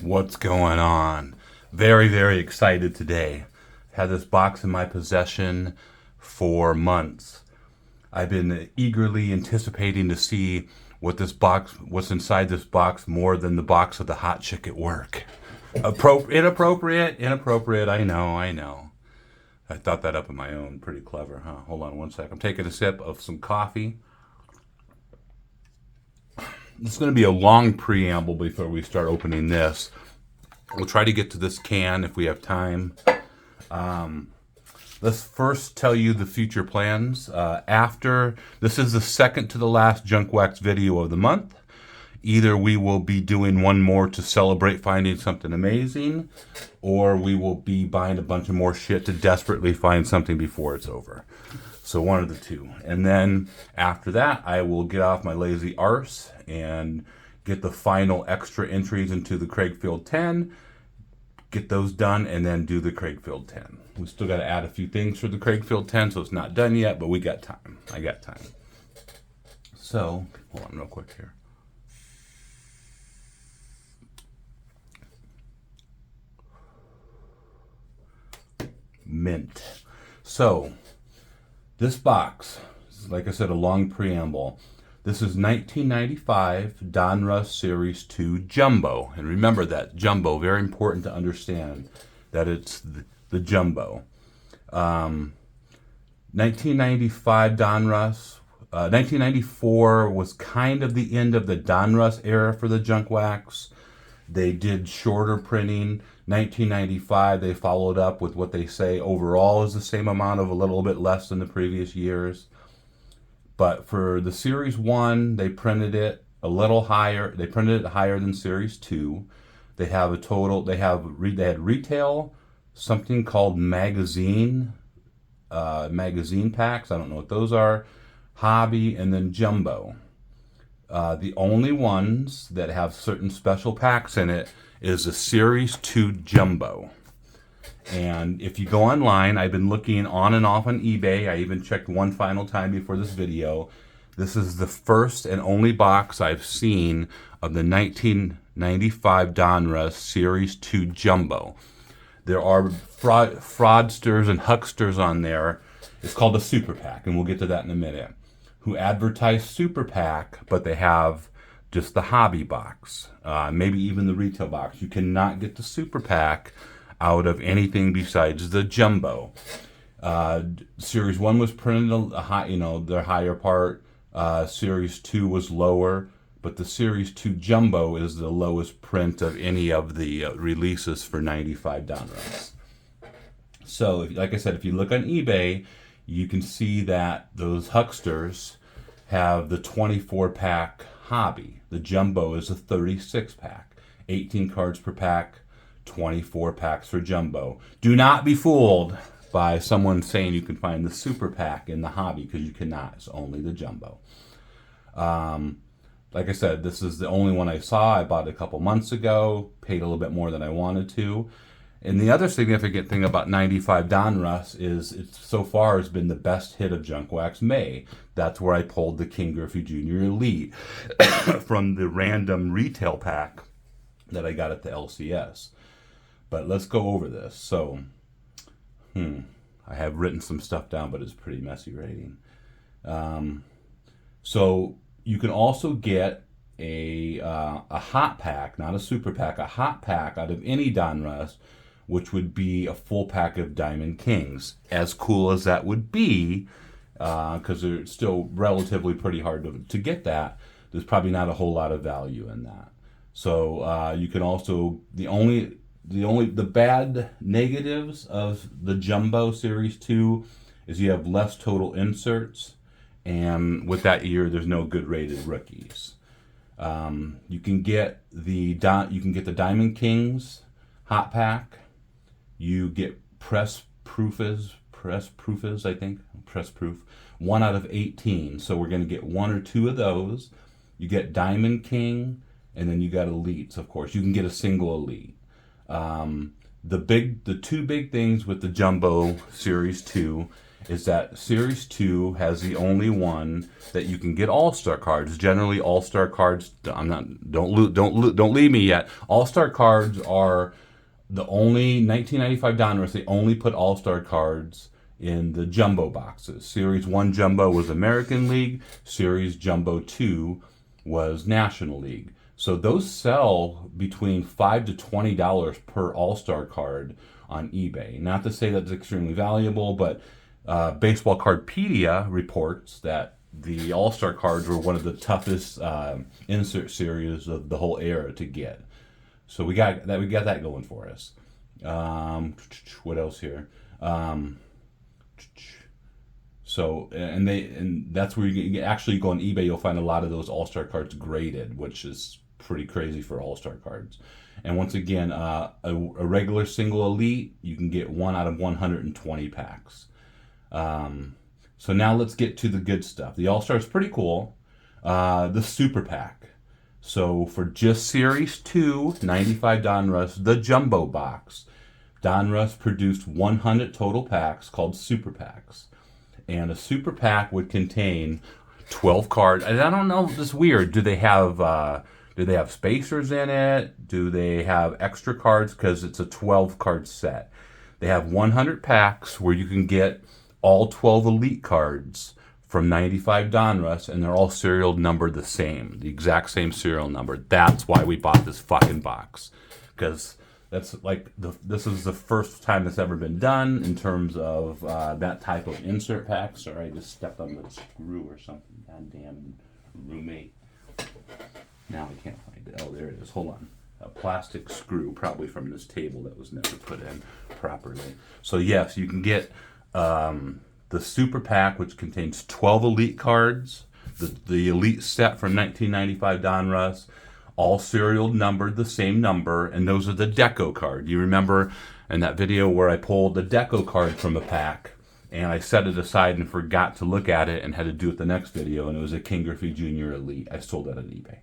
What's going on? Very, very excited today. Had this box in my possession for months. I've been eagerly anticipating to see what's inside this box more than the box of the hot chick at work. Inappropriate, I know. I thought that up on my own. Pretty clever, huh? Hold on one sec. I'm taking a sip of some coffee. It's going to be a long preamble before we start opening this. We'll try to get to this can if we have time. Let's first tell you the future plans. This is the second to the last Junk Wax video of the month. Either we will be doing one more to celebrate finding something amazing, or we will be buying a bunch of more shit to desperately find something before it's over. So one of the two. And then after that, I will get off my lazy arse and get the final extra entries into the Craigfield 10, get those done, and then do the Craigfield 10. We still got to add a few things for the Craigfield 10, so it's not done yet, but we got time. I got time. So, hold on real quick here. Mint. So, this box, like I said, a long preamble. This is 1995 Donruss Series 2 Jumbo. And remember that, Jumbo, very important to understand that it's the Jumbo. 1995 Donruss. 1994 was kind of the end of the Donruss era for the Junk Wax. They did shorter printing. 1995, they followed up with what they say overall is the same amount of a little bit less than the previous years. But for the Series 1, they printed it a little higher. They printed it higher than Series 2. They have a total, they had retail, something called magazine packs. I don't know what those are. Hobby, and then Jumbo. The only ones that have certain special packs in it is the Series 2 Jumbo. And if you go online, I've been looking on and off on eBay. I even checked one final time before this video. This is the first and only box I've seen of the 1995 Donruss Series 2 Jumbo. There are fraudsters and hucksters on there. It's called a super pack, and we'll get to that in a minute, who advertise super pack, but they have just the hobby box, maybe even the retail box. You cannot get the super pack out of anything besides the Jumbo. Series 1 was printed a high, their higher part. Series 2 was lower, but the Series 2 Jumbo is the lowest print of any of the releases for 95 Donruss. So, like I said, if you look on eBay, you can see that those hucksters have the 24-pack hobby. The Jumbo is a 36-pack. 18 cards per pack, 24 packs for Jumbo. Do not be fooled by someone saying you can find the super pack in the hobby, because you cannot. It's only the Jumbo. Like I said, this is the only one I saw. I bought it a couple months ago, paid a little bit more than I wanted to. And the other significant thing about 95 Donruss is it so far has been the best hit of Junk Wax May. That's where I pulled the King Griffey Jr. Elite from the random retail pack that I got at the LCS. But let's go over this. So, I have written some stuff down, but it's pretty messy writing. So you can also get a hot pack, not a super pack, a hot pack out of any Donruss, which would be a full pack of Diamond Kings. As cool as that would be, because they're still relatively pretty hard to get that, there's probably not a whole lot of value in that. So you can also, the bad negatives of the Jumbo Series 2 is you have less total inserts, and with that year, there's no good rated rookies. You can get the Diamond Kings hot pack. You get press proof, I think. Press proof. 1 out of 18. So we're going to get 1 or 2 of those. You get Diamond King, and then you got Elites, of course. You can get a single Elite. The 2 big things with the Jumbo Series 2 is that Series 2 has the only one that you can get All-Star cards. Generally, All-Star cards, don't leave me yet. All-Star cards are the only 1995 Donruss. They only put All-Star cards in the jumbo boxes. Series 1 Jumbo was American League. Series Jumbo 2 was National League. So those sell between $5 to $20 per All-Star card on eBay. Not to say that's extremely valuable, but Baseball Cardpedia reports that the All-Star cards were one of the toughest insert series of the whole era to get. So we got that going for us. What else here? So and that's where you actually go on eBay. You'll find a lot of those All-Star cards graded, which is pretty crazy for All-Star cards. And once again, a regular single elite, you can get 1 out of 120 packs. So now let's get to the good stuff. The All-Star is pretty cool. The Super Pack. So for just Series 2, 95 Donruss, the Jumbo Box, Donruss produced 100 total packs called Super Packs. And a Super Pack would contain 12 cards. And I don't know, this is weird. Do they have spacers in it? Do they have extra cards? Because it's a 12 card set. They have 100 packs where you can get all 12 elite cards from 95 Donruss, and they're all serial numbered the same, the exact same serial number. That's why we bought this fucking box, because that's like this is the first time it's ever been done in terms of that type of insert pack. Sorry, I just stepped on the screw or something. Goddamn roommate. Now I can't find it. Oh, there it is. Hold on. A plastic screw, probably from this table that was never put in properly. So yes, you can get the Super Pack, which contains 12 elite cards, the elite set from 1995 Donruss, all serial numbered the same number, and those are the deco card. You remember in that video where I pulled the deco card from a pack, and I set it aside and forgot to look at it and had to do it the next video, and it was a King Griffey Jr. Elite. I sold that on eBay.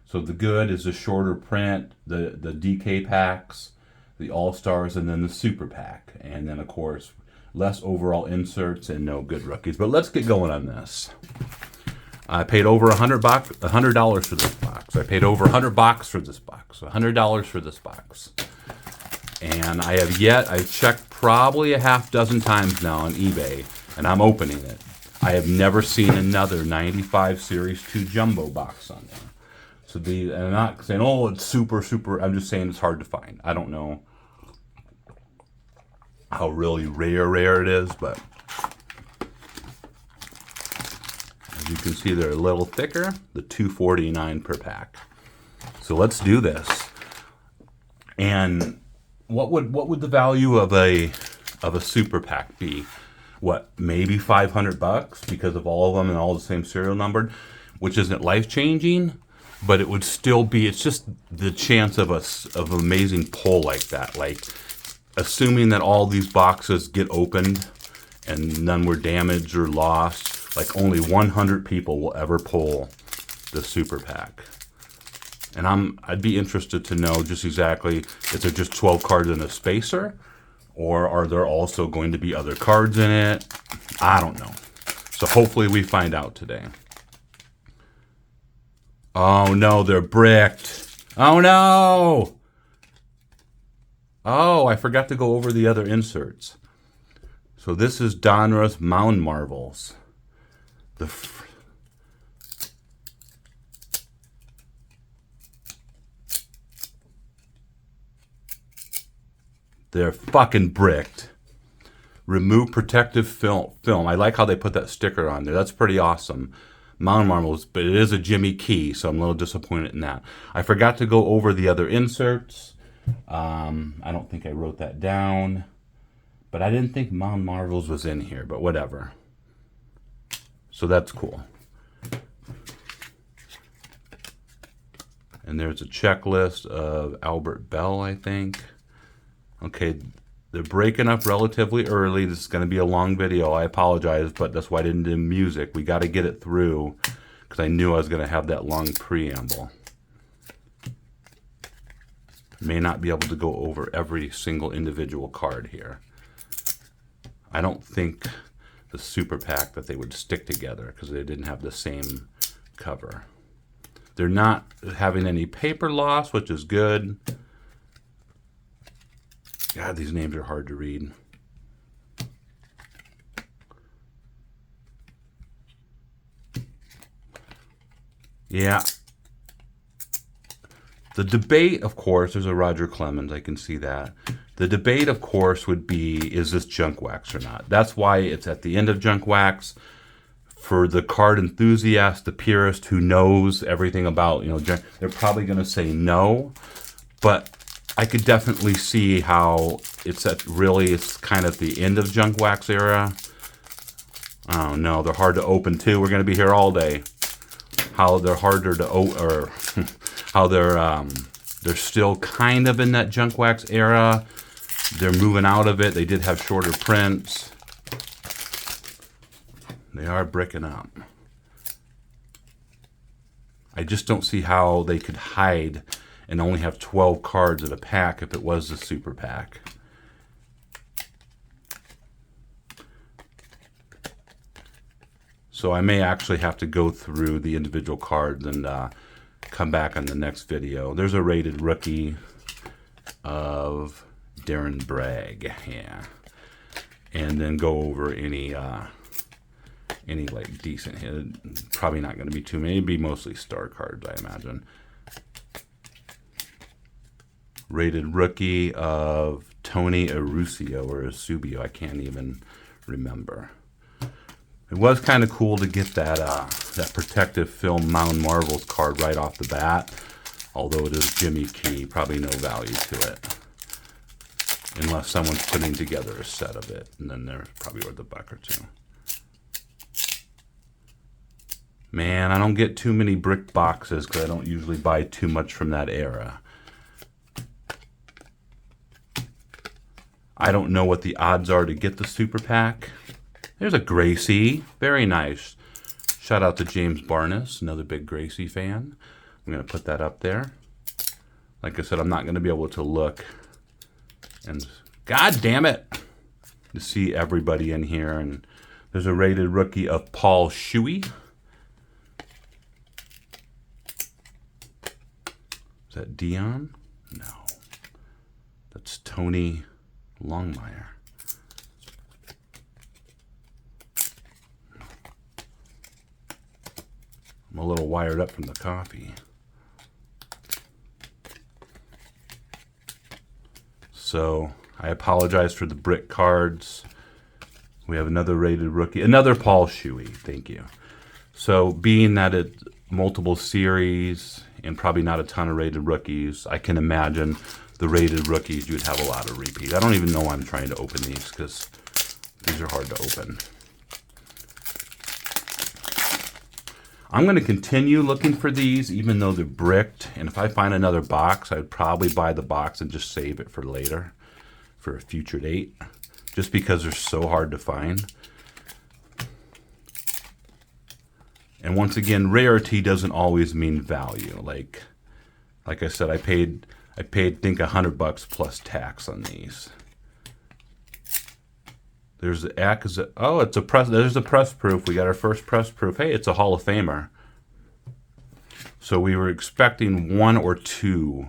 So the good is the shorter print, the DK packs, the All-Stars, and then the Super Pack. And then, of course, less overall inserts and no good rookies. But let's get going on this. I paid over $100 for this box. I paid over $100 for this box. $100 for this box. And I've checked probably a half dozen times now on eBay, and I'm opening it. I have never seen another 95 Series 2 Jumbo box on there. So and I'm not saying, oh, it's super, super. I'm just saying it's hard to find. I don't know how really rare it is, but as you can see, they're a little thicker. The $2.49 per pack. So let's do this. And what would the value of a Super Pack be? What, maybe $500 because of all of them and all the same serial numbered, which isn't life changing, but it would still be. It's just the chance of an amazing pull like that. Like, assuming that all these boxes get opened and none were damaged or lost, like only 100 people will ever pull the Super Pack. And I'd be interested to know just exactly if they're just 12 cards in a spacer, or are there also going to be other cards in it? I don't know. So hopefully we find out today. Oh no, they're bricked. Oh no! Oh, I forgot to go over the other inserts. So this is Donruss Mound Marvels. They're fucking bricked. Remove protective film. I like how they put that sticker on there. That's pretty awesome. Mound Marvels, but it is a Jimmy Key, so I'm a little disappointed in that. I forgot to go over the other inserts. I don't think I wrote that down, but I didn't think Mound Marvels was in here, but whatever. So that's cool. And there's a checklist of Albert Bell, I think. Okay, they're breaking up relatively early. This is going to be a long video. I apologize, but that's why I didn't do music. We got to get it through because I knew I was going to have that long preamble. May not be able to go over every single individual card here. I don't think the super pack that they would stick together because they didn't have the same cover. They're not having any paper loss, which is good. God, these names are hard to read. Yeah. The debate, of course, there's a Roger Clemens, I can see that. The debate, of course, would be, is this junk wax or not? That's why it's at the end of junk wax. For the card enthusiast, the purist who knows everything about, they're probably going to say no. But I could definitely see how it's kind of the end of junk wax era. Oh no, they're hard to open too. We're going to be here all day. How they're harder to or how they're still kind of in that junk wax era. They're moving out of it. They did have shorter prints. They are bricking up. I just don't see how they could hide and only have 12 cards in a pack if it was the super pack. So I may actually have to go through the individual cards and come back on the next video. There's a rated rookie of Darren Bragg, yeah, and then go over any like decent hit. Probably not going to be too many. It'd be mostly star cards, I imagine. Rated rookie of Tony Arusio or Asubio. I can't even remember. It was kind of cool to get that protective film Mound Marvels card right off the bat. Although it is Jimmy Key, probably no value to it. Unless someone's putting together a set of it. And then they're probably worth $1 or $2. Man, I don't get too many brick boxes because I don't usually buy too much from that era. I don't know what the odds are to get the super pack. There's a Gracie. Very nice. Shout out to James Barnes, another big Gracie fan. I'm going to put that up there. Like I said, I'm not going to be able to look. And God damn it, to see everybody in here. And there's a rated rookie of Paul Shuey. Is that Dion? No. That's Tony Longmire. I'm a little wired up from the coffee. So I apologize for the brick cards. We have another rated rookie, another Paul Shuey. Thank you. So being that it's multiple series and probably not a ton of rated rookies, I can imagine the rated rookies you'd have a lot of repeat. I don't even know why I'm trying to open these because these are hard to open. I'm going to continue looking for these even though they're bricked. And if I find another box, I'd probably buy the box and just save it for later, for a future date, just because they're so hard to find. And once again, rarity doesn't always mean value. Like I said, I paid I think $100 plus tax on these. There's the oh, it's a press. There's a press proof. We got our first press proof. Hey, it's a Hall of Famer. So we were expecting 1 or 2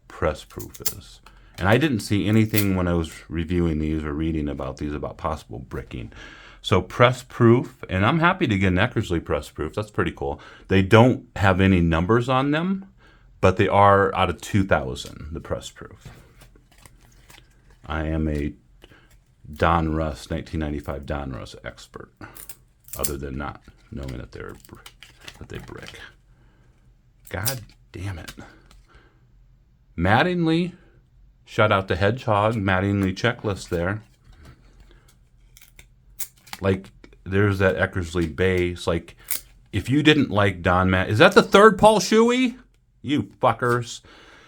press proofs. And I didn't see anything when I was reviewing these or reading about these about possible bricking. So press proof, and I'm happy to get an Eckersley press proof. That's pretty cool. They don't have any numbers on them, but they are out of 2,000, the press proof. I am a Donruss, 1995 Donruss expert, other than not knowing that they brick. God damn it. Mattingly, shout out to Hedgehog, Mattingly checklist there. Like, there's that Eckersley base. Like, if you didn't like is that the third Paul Shuey? You fuckers.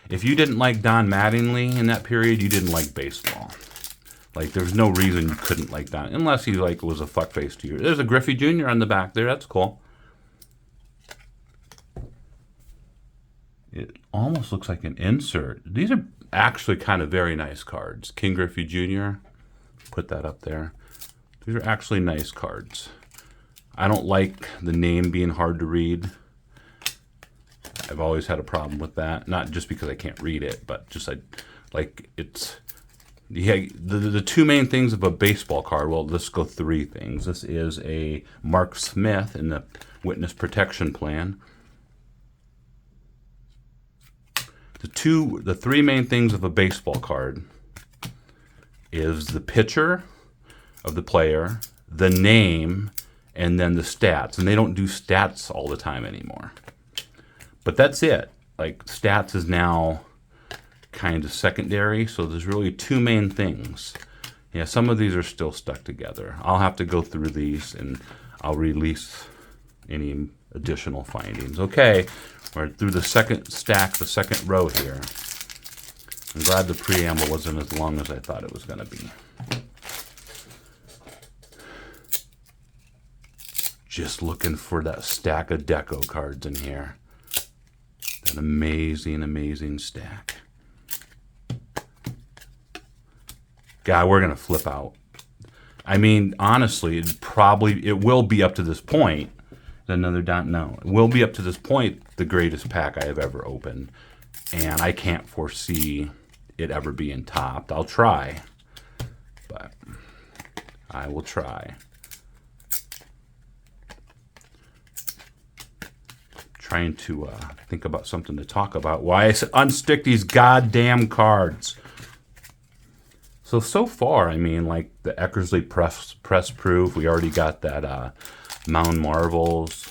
If you didn't like Don Mattingly in that period, you didn't like baseball. Like, there's no reason you couldn't like Don, unless he like was a fuckface to you. There's a Griffey Jr. on the back there. That's cool. It almost looks like an insert. These are actually kind of very nice cards. King Griffey Jr. put that up there. These are actually nice cards. I don't like the name being hard to read. I've always had a problem with that. Not just because I can't read it, but just like it's... Yeah, the two main things of a baseball card, well, let's go three things. This is a Mark Smith in the Witness Protection Plan. The three main things of a baseball card is the pitcher of the player, the name, and then the stats. And they don't do stats all the time anymore. But that's it. Like, stats is now kind of secondary, so there's really two main things. Yeah, some of these are still stuck together. I'll have to go through these and I'll release any additional findings. Okay, we're through the second stack, the second row here. I'm glad the preamble wasn't as long as I thought it was going to be. Just looking for that stack of deco cards in here. That amazing, amazing stack. God, we're going to flip out. I mean, honestly, it will be up to this point. Another dot, no. It will be up to this point the greatest pack I have ever opened. And I can't foresee it ever being topped. I'll try. But I will try. Trying to think about something to talk about. Why I said unstick these goddamn cards. So far, I mean, like the Eckersley press proof. We already got that Mound Marvels.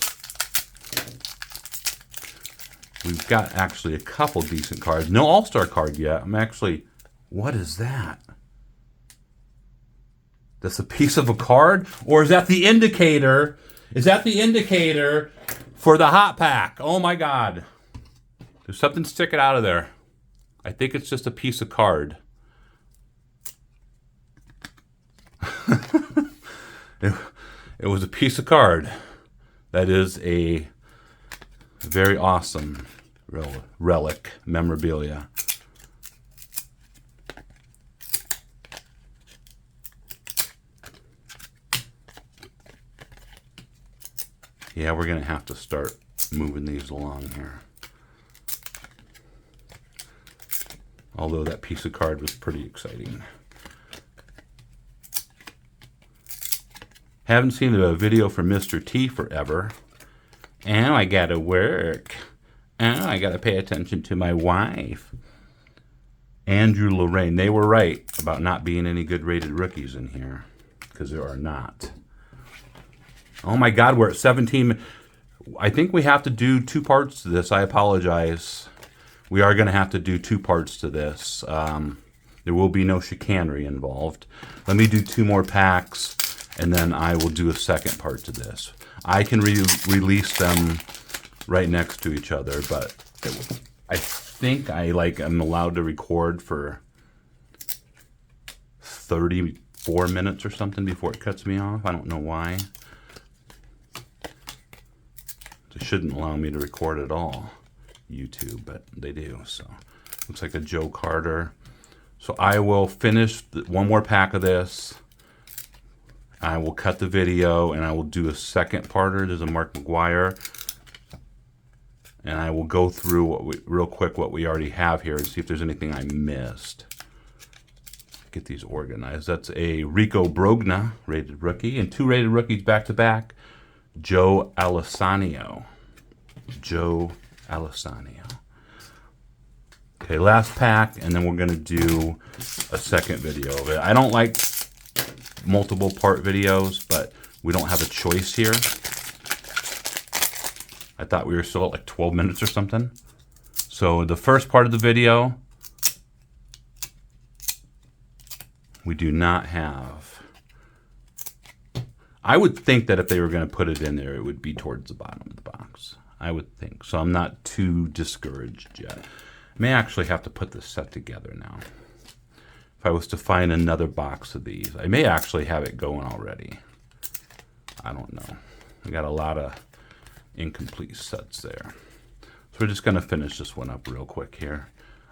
We've got actually a couple decent cards. No All-Star card yet. I'm actually... What is that? That's a piece of a card? Or is that the indicator? Is that the indicator for the hot pack? Oh my God. There's something sticking out of there. I think it's just a piece of card. It was a piece of card. That is a very awesome relic memorabilia. Yeah, we're going to have to start moving these along here. Although that piece of card was pretty exciting. Haven't seen a video from Mr. T forever. And I gotta work. And I gotta pay attention to my wife. Andrew Lorraine. They were right about not being any good rated rookies in here. Because there are not. Oh my God, we're at 17. I think we have to do 2 parts to this. I apologize. We are going to have to do 2 parts to this. There will be no chicanery involved. Let me do 2 more packs, and then I will do a second part to this. I can release them right next to each other, but I think I'm allowed to record for 34 minutes or something before it cuts me off. I don't know why. They shouldn't allow me to record at all, YouTube, but they do. So looks like a Joe Carter. So I will finish one more pack of this. I will cut the video and I will do a second parter. There's a Mark McGwire. And I will go through real quick what we already have here and see if there's anything I missed. Get these organized. That's a Rico Brogna rated rookie and 2 rated rookies back to back. Joe Alessandro. Joe Alessandro. Okay, last pack, and then we're going to do a second video of it. I don't like multiple part videos, but we don't have a choice here. I thought we were still at like 12 minutes or something. So the first part of the video, we do not have. I would think that if they were going to put it in there, it would be towards the bottom of the box. I would think. So I'm not too discouraged yet. I may actually have to put this set together now. If I was to find another box of these, I may actually have it going already. I don't know. We got a lot of incomplete sets there. So we're just going to finish this one up real quick here.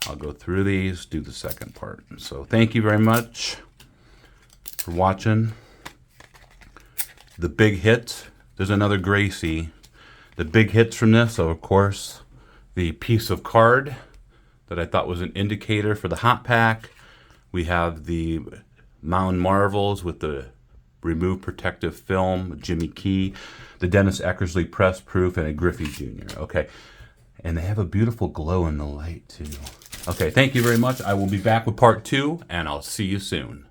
I'll go through these, do the second part. So thank you very much. for watching. The big hits. There's another Gracie. The big hits from this are, of course, the piece of card that I thought was an indicator for the hot pack. We have the Mountain Marvels with the remove protective film, Jimmy Key, the Dennis Eckersley press proof, and a Griffey Jr. Okay, and they have a beautiful glow in the light too. Okay, thank you very much. I will be back with part 2, and I'll see you soon.